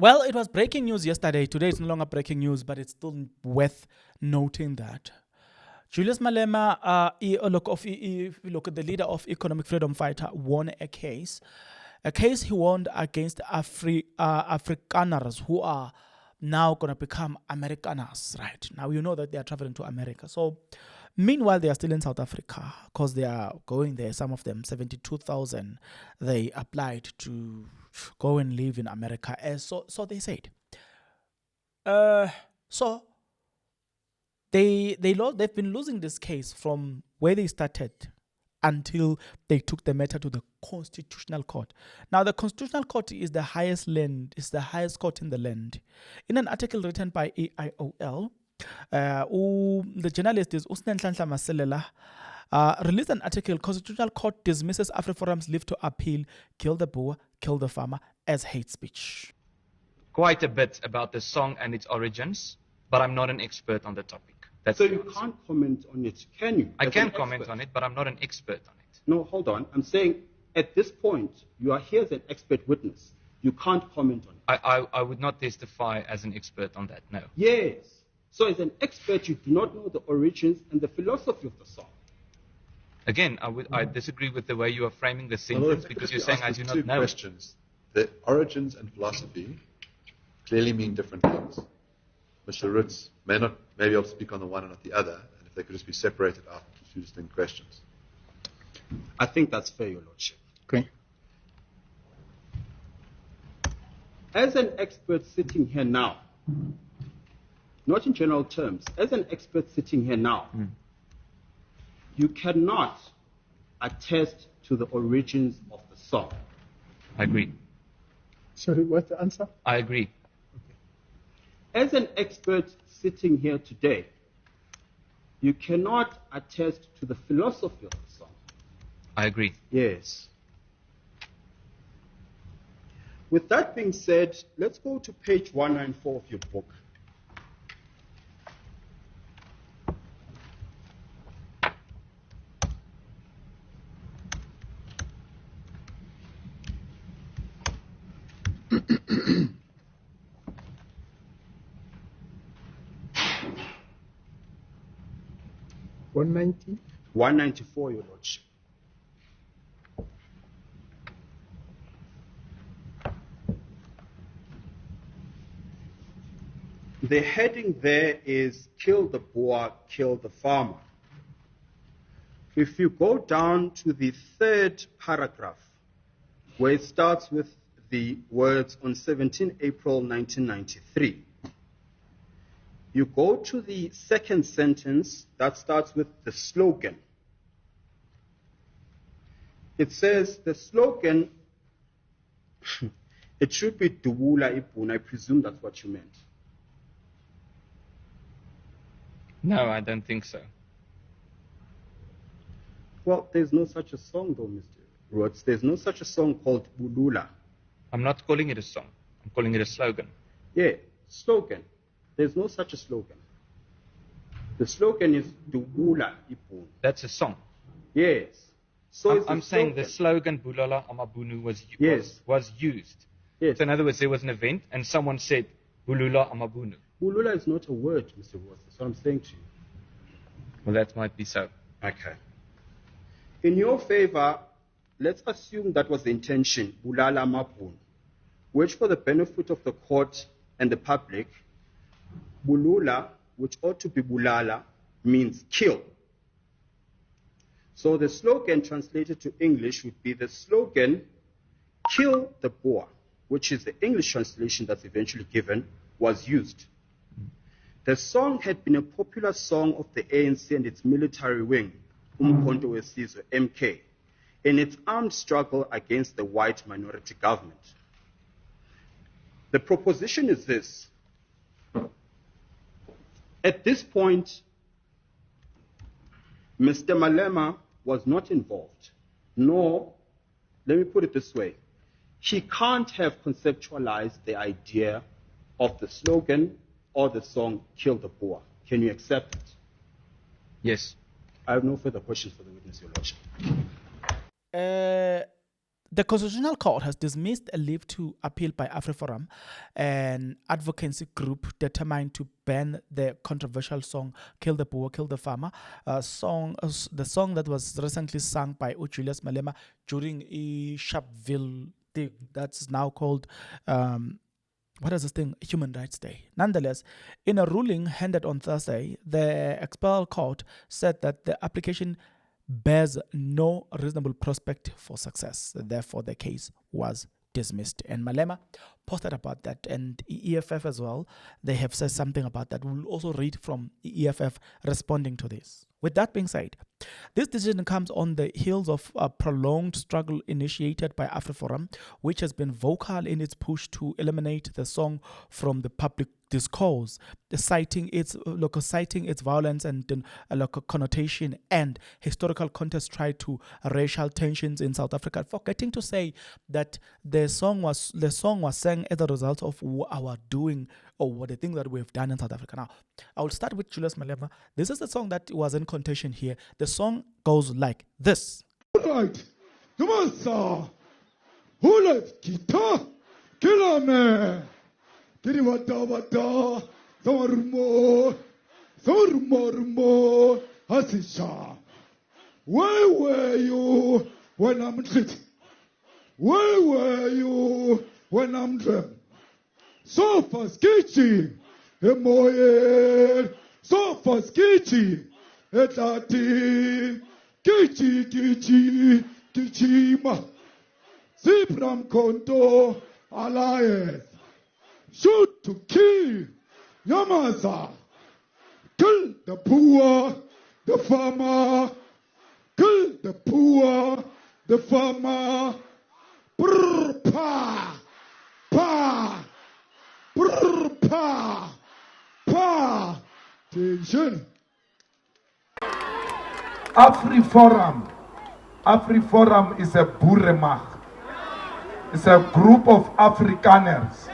Well, it was breaking news yesterday. Today it's no longer breaking news, but it's still worth noting that Julius Malema, the leader of Economic Freedom Fighter, won a case. A case he won against Afrikaners who are now going to become Amerikaners, right? Now you know that they are traveling to America. So meanwhile, they are still in South Africa because they are going there. Some of them, 72,000, they applied to go and live in America. So they said. So they've been losing this case from where they started until they took the matter to the Constitutional Court. Now, the Constitutional Court is the highest court in the land. In an article written by AIOL, the journalist is Usnenhlanhla Maselela, released an article, Constitutional Court dismisses Afriforum's live to appeal, kill the Boer, kill the farmer, as hate speech. Quite a bit about the song and its origins, but I'm not an expert on the topic. So you can't comment on it, can you? I can comment on it, but I'm not an expert on it. No, hold on. I'm saying at this point, you are here as an expert witness. You can't comment on it. I would not testify as an expert on that, no. Yes. So as an expert, you do not know the origins and the philosophy of the song. Again, I disagree with the way you are framing the sentence because you're saying I do not know. Two questions. The origins and philosophy clearly mean different things. Mr. Ritz may be able to speak on the one and not the other, and if they could just be separated out into two distinct questions. I think that's fair, Your Lordship. Okay. As an expert sitting here now, not in general terms, as an expert sitting here now, you cannot attest to the origins of the song. I agree. Sorry, what's the answer? I agree. As an expert sitting here today, you cannot attest to the philosophy of the song. I agree. Yes. With that being said, let's go to page 194 of your book. $190? 194, Your Lordship. The heading there is Kill the Boer, Kill the Farmer. If you go down to the third paragraph, where it starts with the words on 17 April 1993, you go to the second sentence that starts with the slogan. It says the slogan, it should be Duwula Ipun. I presume that's what you meant. No, I don't think so. Well, there's no such a song though, Mr. Rhodes. There's no such a song called Bulula. I'm not calling it a song. I'm calling it a slogan. Yeah, slogan. There's no such a slogan. The slogan is Duwula Ipun. That's a song. Yes. So I'm saying the slogan Bulala Amabunu was used. Yes. So in other words, there was an event and someone said Bulula Amabunu. Bulula is not a word, Mr. Rhodes. That's what I'm saying to you. Well, that might be so. Okay. In your favor, let's assume that was the intention, Bulala Mabun, which for the benefit of the court and the public, Bulula, which ought to be Bulala, means kill. So the slogan translated to English would be the slogan, Kill the Boer, which is the English translation that's eventually given, was used. The song had been a popular song of the ANC and its military wing, Umkhonto Wesizwe, MK, in its armed struggle against the white minority government. The proposition is this. At this point, Mr. Malema was not involved, nor, let me put it this way, he can't have conceptualized the idea of the slogan or the song, Kill the Boer. Can you accept it? Yes. I have no further questions for the witness, Your Lordship. The Constitutional Court has dismissed a leave to appeal by Afriforum, an advocacy group determined to ban the controversial song "Kill the Boer, Kill the Farmer," the song that was recently sung by Julius Malema during a Sharpeville thing that's now called what is this thing? Human Rights Day. Nonetheless, in a ruling handed on Thursday, the expel court said that the application bears no reasonable prospect for success. Therefore, the case was dismissed. And Malema posted about that, and EFF as well. They have said something about that. We'll also read from EFF responding to this. With that being said, this decision comes on the heels of a prolonged struggle initiated by Afriforum, which has been vocal in its push to eliminate the song from the public discourse, citing its violence and connotation and historical context tied to racial tensions in South Africa, forgetting to say that the song was sang as a result of our doing or what the things that we've done in South Africa. Now, I will start with Julius Malema. This is the song that was in contention here. The song goes like this. Right. Tumasa. Who left guitar? Kilame. Kiriwata. Sormo. Asisha. Where were you when I'm treated? Where were you when I'm dreamt? Sofa skichi, emoye. Sofa skichi, etati. Kichima. Sipram konto, alliance. Shoot to kill, Yamasa. Kill the poor, the farmer. Kill the poor, the farmer. Brr, pa, pa. Brr, pa, pa. Attention. Afriforum is a boeremag. It's a group of Afrikaners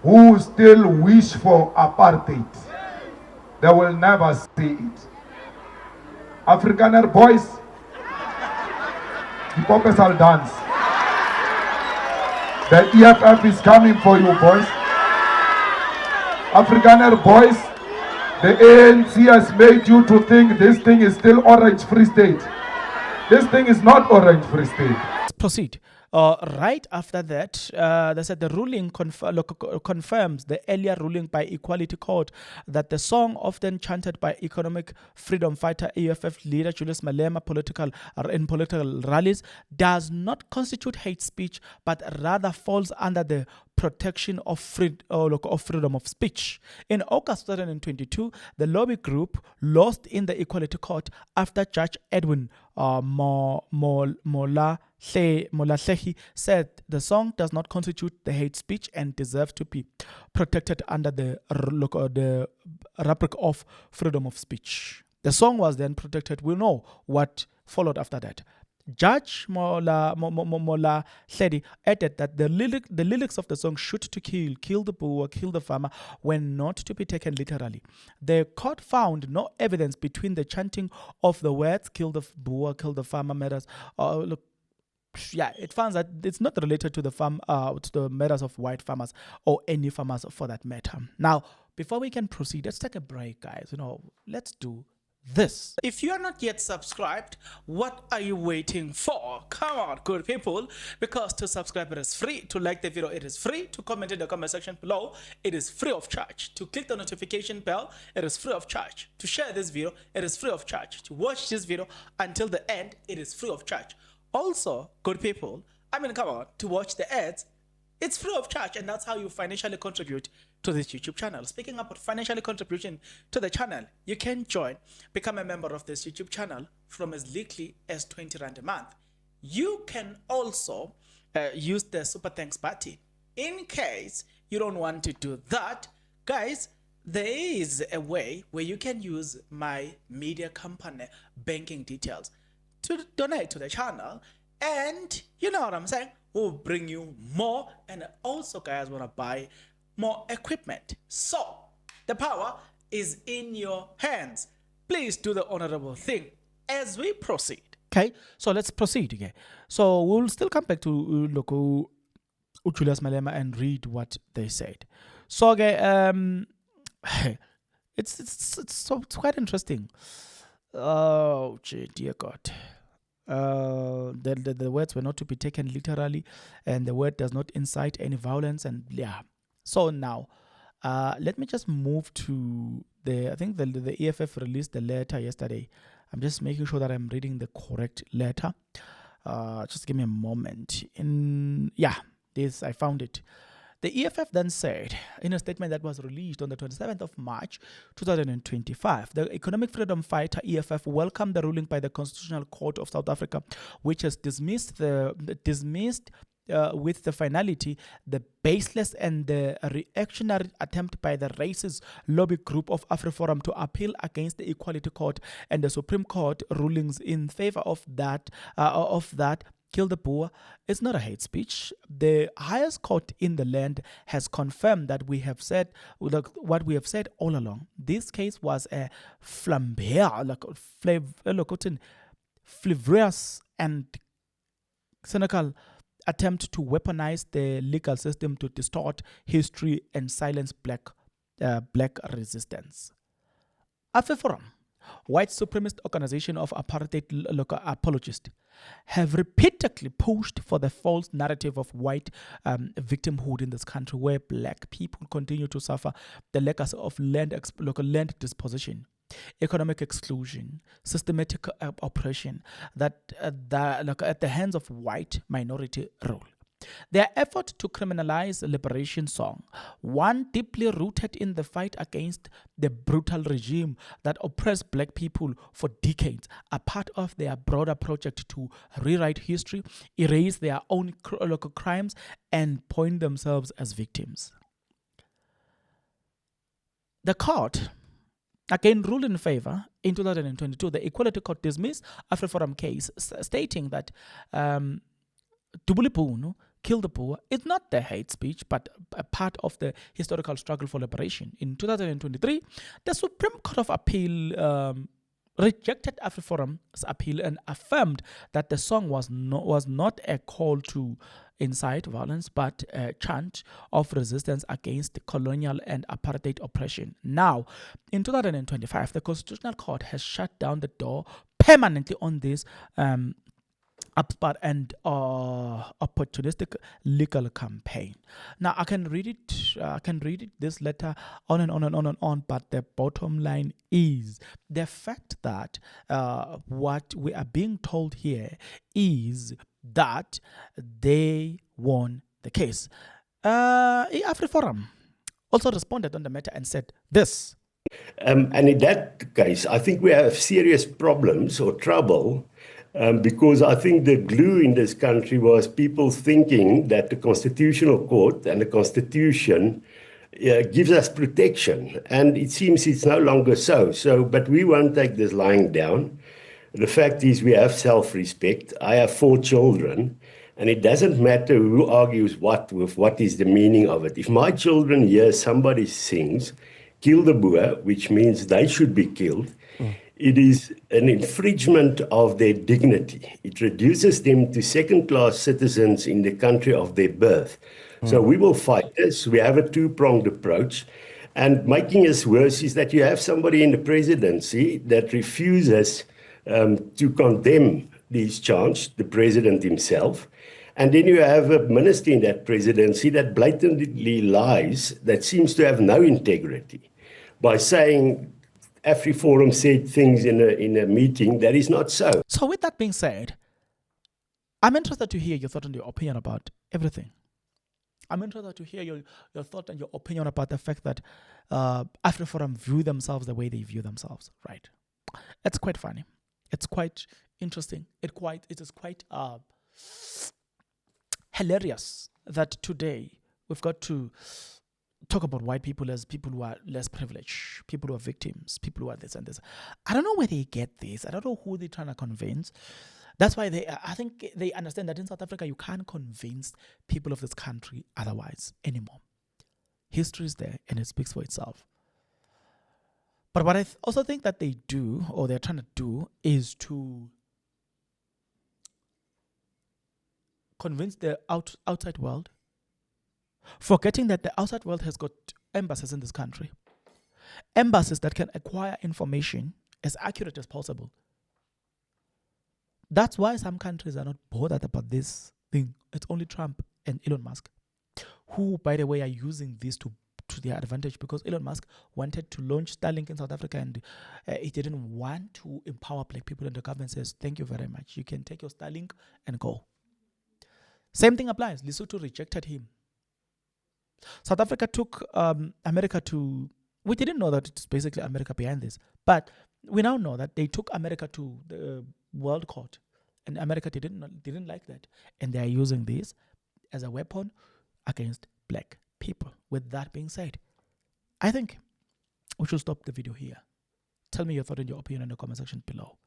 who still wish for apartheid. They will never see it. Afrikaner boys, the poppers will dance. The EFF is coming for you, boys. Afrikaner boys, the ANC has made you to think this thing is still Orange Free State. This thing is not Orange Free State. Let's proceed. Right after that, they said the ruling confirms the earlier ruling by Equality Court that the song often chanted by economic freedom fighter EFF leader Julius Malema in political rallies does not constitute hate speech, but rather falls under the protection of freedom of speech. In August 2022, the lobby group lost in the Equality Court after Judge Edwin Molaslehi said the song does not constitute the hate speech and deserves to be protected under the rubric of freedom of speech. The song was then protected. We know what followed after that. Judge Molaslehi added that the lyrics of the song "shoot to kill the poor, kill the farmer" were not to be taken literally. The court found no evidence between the chanting of the words "kill the poor, kill the farmer" matters. It found that it's not related to the matters of white farmers or any farmers for that matter. Now, before we can proceed, let's take a break, guys. Let's do this. If you are not yet subscribed, what are you waiting for? Come on, good people, because to subscribe it is free, to like the video it is free, to comment in the comment section below it is free of charge, to click the notification bell it is free of charge, to share this video it is free of charge, to watch this video until the end it is free of charge. Also, good people, come on, to watch the ads it's free of charge, and that's how you financially contribute to this YouTube channel. Speaking about financially contribution to the channel, you can become a member of this YouTube channel from as little as 20 Rand a month. You can also use the Super Thanks button. In case you don't want to do that, guys, there is a way where you can use my media company banking details to donate to the channel, and you know what I'm saying, we'll bring you more, and also guys want to buy more equipment. So the power is in your hands. Please do the honorable thing as we proceed. Okay, so let's proceed. Okay, so we'll still come back to Julius Malema and read what they said. So okay, it's quite interesting. Oh, dear God. The words were not to be taken literally, and the word does not incite any violence. And yeah, so now, let me just move to I think the EFF released the letter yesterday. I'm just making sure that I'm reading the correct letter. Just give me a moment. I found it. The EFF then said, in a statement that was released on the 27th of March 2025, the economic freedom fighter EFF welcomed the ruling by the Constitutional Court of South Africa, which has dismissed with the finality the baseless and the reactionary attempt by the racist lobby group of Afriforum to appeal against the Equality Court and the Supreme Court rulings in favor of that kill the Boer. It's not a hate speech. The highest court in the land has confirmed that what we have said all along. This case was a flavorous and cynical attempt to weaponize the legal system to distort history and silence black resistance. Afriforum, white supremacist organization of apartheid apologists, have repeatedly pushed for the false narrative of white victimhood in this country, where black people continue to suffer the legacy of land dispossession, economic exclusion, systematic oppression at the hands of white minority rule. Their effort to criminalize the liberation song, one deeply rooted in the fight against the brutal regime that oppressed black people for decades, are part of their broader project to rewrite history, erase their own local crimes, and point themselves as victims. The court again ruled in favor in 2022. The Equality Court dismissed Afriforum case, stating that Dubulipuno, kill the Boer, is not the hate speech, but a part of the historical struggle for liberation. In 2023, the Supreme Court of Appeal rejected Afriforum's appeal and affirmed that the song was not a call to incite violence, but a chant of resistance against colonial and apartheid oppression. Now, in 2025, the Constitutional Court has shut down the door permanently on this upstart and opportunistic legal campaign. Now, I can read it. This letter on and on and on and on. But the bottom line is the fact that what we are being told here is that they won the case. Afriforum also responded on the matter and said this. And in that case, I think we have serious problems or trouble. Because I think the glue in this country was people thinking that the Constitutional Court and the Constitution gives us protection. And it seems it's no longer so. But we won't take this lying down. The fact is we have self-respect. I have 4 children. And it doesn't matter who argues what with what is the meaning of it. If my children hear somebody sings, kill the Boer, which means they should be killed, it is an infringement of their dignity. It reduces them to second-class citizens in the country of their birth. So we will fight this. We have a 2-pronged approach. And making us worse is that you have somebody in the presidency that refuses to condemn these chants, the president himself. And then you have a minister in that presidency that blatantly lies, that seems to have no integrity, by saying Afriforum said things in a meeting that is not so. So with that being said, I'm interested to hear your thought and your opinion about everything. I'm interested to hear your thought and your opinion about the fact that Afriforum view themselves the way they view themselves, right? It's quite funny. It's quite interesting. It is quite hilarious that today we've got to talk about white people as people who are less privileged, people who are victims, people who are this and this. I don't know where they get this. I don't know who they're trying to convince. That's why I think they understand that in South Africa, you can't convince people of this country otherwise anymore. History is there and it speaks for itself. But what I also think that they do, or they're trying to do, is to convince the outside world, forgetting that the outside world has got embassies in this country, embassies that can acquire information as accurate as possible. That's why some countries are not bothered about this thing. It's only Trump and Elon Musk, who, by the way, are using this to their advantage, because Elon Musk wanted to launch Starlink in South Africa, and he didn't want to empower black people, and the government says, thank you very much. You can take your Starlink and go. Same thing applies. Lesotho rejected him. South Africa took America to... We didn't know that it's basically America behind this, but we now know that they took America to the World Court, and America didn't like that, and they are using this as a weapon against black people. With that being said, I think we should stop the video here. Tell me your thought and your opinion in the comment section below.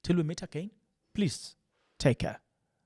Till we meet again, please take care.